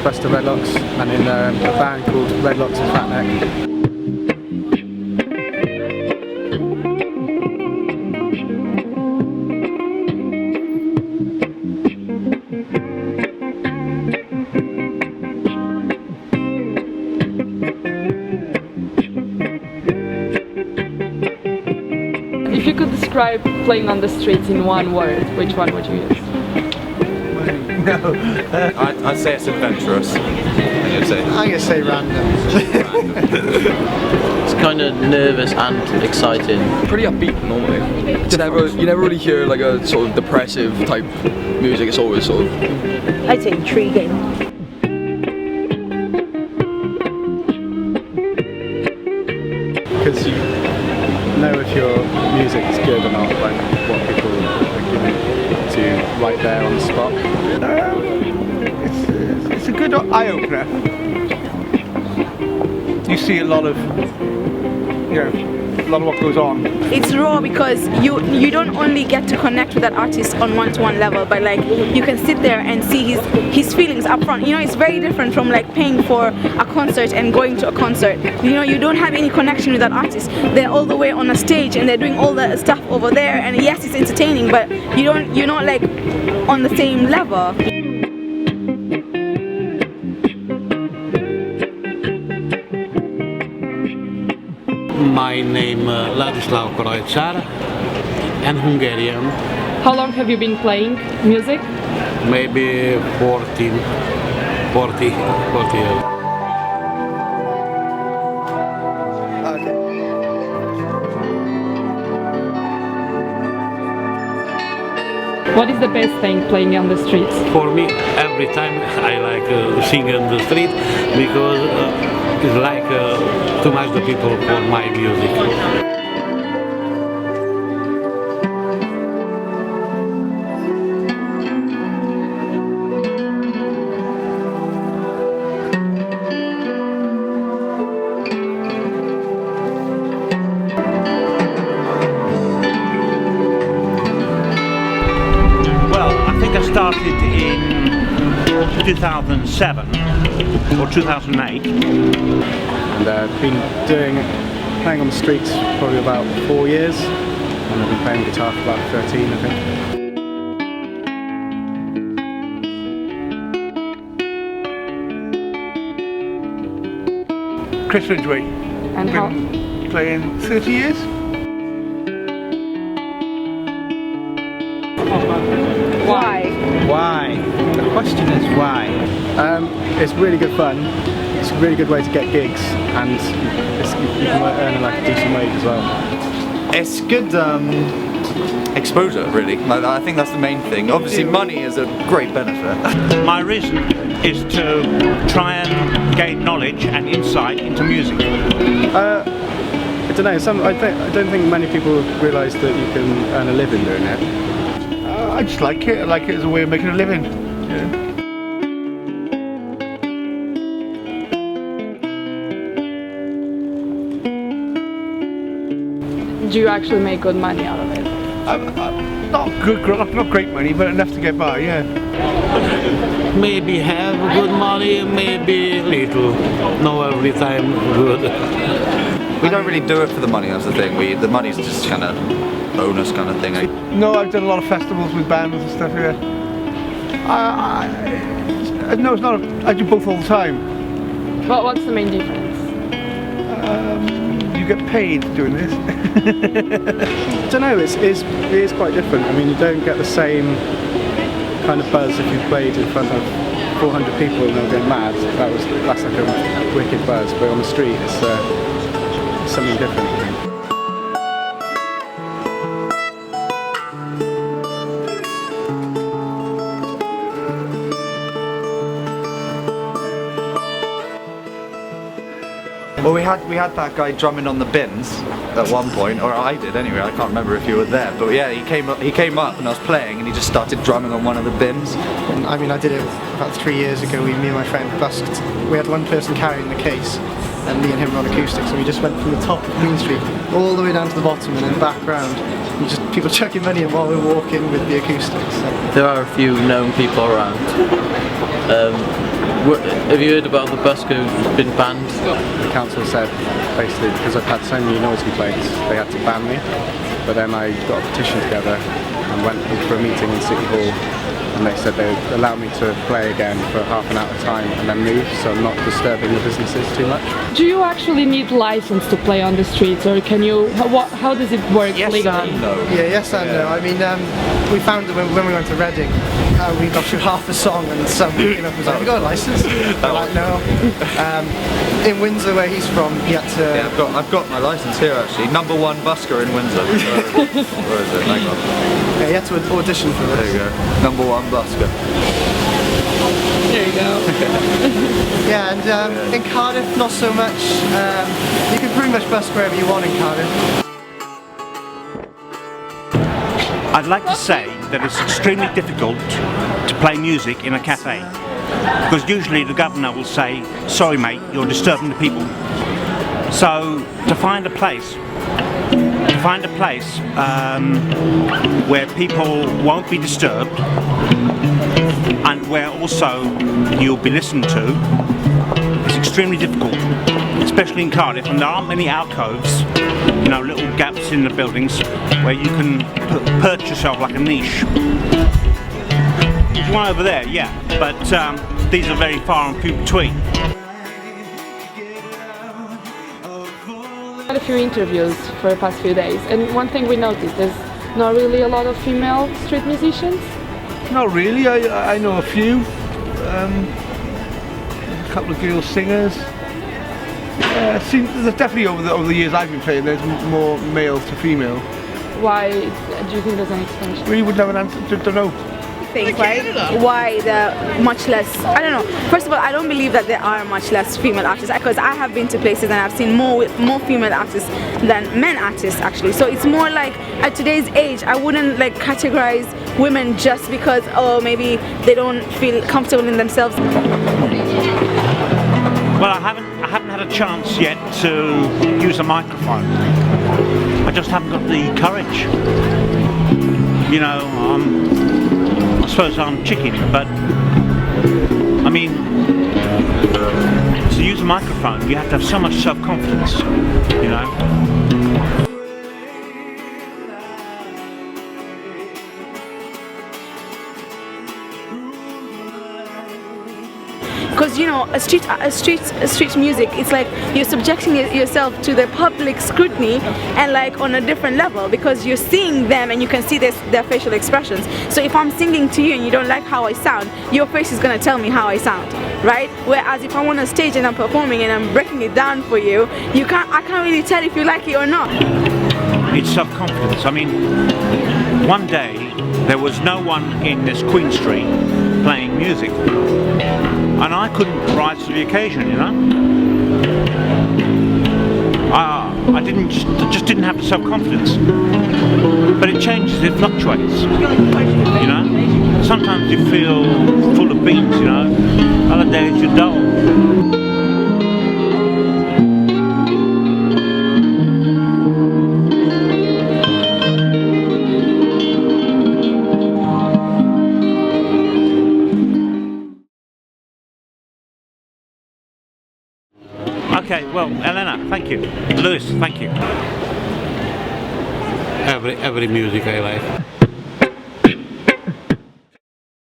Buster Redlocks, and in a band called Redlocks and Fatneck. If you could describe playing on the streets in one word, which one would you use? No. I'd say it's adventurous. I'm going to say random. It's kind of nervous and exciting. Pretty upbeat normally. You never really hear like a sort of depressive type music. It's always sort of... I'd say intriguing. Because you know if your music is good or not, like what people are giving to right there on the spot. It's a good eye-opener. You see a lot of, a lot of what goes on. It's raw because you don't only get to connect with that artist on one-to-one level, but like you can sit there and see his feelings up front. You know, it's very different from like paying for a concert and going to a concert. You know, you don't have any connection with that artist. They're all the way on a stage and they're doing all the stuff over there, and yes, it's entertaining, but you're not like on the same level. My name Ladislav Krojcar and Hungarian. How long have you been playing music? Maybe 40 years. What is the best thing playing on the streets? For me, every time I like singing on the street because it's like too much the people for my music. I started in 2007 or 2008. And I've been playing on the streets probably about 4 years, and I've been playing guitar for about 13, I think. Chris Ridgway. And how? Playing 30 years. Why? Why? The question is why? It's really good fun. It's a really good way to get gigs, and you can earn like a decent wage as well. It's good exposure, really. I think that's the main thing. Obviously, money is a great benefit. My reason is to try and gain knowledge and insight into music. I don't know. I don't think many people realise that you can earn a living doing it. I just like it. I like it as a way of making a living. Yeah. Do you actually make good money out of it? Not great money, but enough to get by. Yeah. Maybe have good money, maybe little. No, every time good. We don't really do it for the money. That's the thing. The money's just kind of bonus kind of thing. No, I've done a lot of festivals with bands and stuff here. No, it's not. I do both all the time. What's the main difference? You get paid doing this. I don't know. It is quite different. I mean, you don't get the same kind of buzz if you played in front of 400 people and they'll go mad. That's like a wicked buzz. But on the street, it's something different. I think. Well, we had that guy drumming on the bins at one point, or I did anyway. I can't remember if you were there, but yeah, he came up and I was playing, and he just started drumming on one of the bins. I mean, I did it about 3 years ago. Me and my friend busked. We had one person carrying the case, and me and him were on acoustics, and we just went from the top of Queen Street all the way down to the bottom and then back round. And just people chucking money in while we were walking with the acoustics. There are a few known people around. Have you heard about the busker who's been banned? The council said basically because I've had so many noise complaints they had to ban me, but then I got a petition together and went for a meeting in City Hall, and they said they would allow me to play again for half an hour at a time and then move, so I'm not disturbing the businesses too much. Do you actually need license to play on the streets, or can you? How does it work legally? No. Yeah, yes and no. I mean, we found that when we went to Reading, we got through half the song and some was like, have you got a license? We're like, no. In Windsor, where he's from, he had to... Yeah, I've got my license here actually. #1 busker in Windsor. Where is it? Hang on. Yeah, he had to audition for this. There you go. #1 busker. There you go. Yeah, and in Cardiff, not so much. You can pretty much busk wherever you want in Cardiff. I'd like to say that it's extremely difficult to play music in a cafe, because usually the governor will say, sorry mate, you're disturbing the people. So to find a place where people won't be disturbed and where also you'll be listened to is extremely difficult, especially in Cardiff, and there aren't many alcoves, you know, little gaps in the buildings where you can perch yourself like a niche. There's one over there, yeah, but these are very far and few between. Had a few interviews for the past few days, and one thing we noticed is not really a lot of female street musicians. Not really. I know a few. A couple of girl singers. There's definitely over the years I've been playing, there's more male to female. Why do you think there's an expansion? We would have an answer. Don't know. Think, right? Why the much less, I don't know. First of all, I don't believe that there are much less female artists, because I have been to places and I've seen more female artists than men artists actually. So it's more like at today's age, I wouldn't like categorize women just because, oh, maybe they don't feel comfortable in themselves. Well, I haven't had a chance yet to use a microphone. I just haven't got the courage. You know, I suppose I'm chicken, but I mean, to use a microphone, you have to have so much self-confidence, you know. Because you know, a street music, it's like you're subjecting yourself to the public scrutiny and like on a different level, because you're seeing them and you can see their facial expressions. So if I'm singing to you and you don't like how I sound, your face is gonna tell me how I sound, right? Whereas if I'm on a stage and I'm performing and I'm breaking it down for you, I can't really tell if you like it or not. It's self-confidence. I mean, one day there was no one in this Queen Street playing music, and I couldn't rise to the occasion, you know. I just didn't have the self-confidence. But it changes, it fluctuates, you know. Sometimes you feel full of beans, you know. Other days you're dull. Okay, well, Helena, thank you. Lewis, thank you. Every music I like.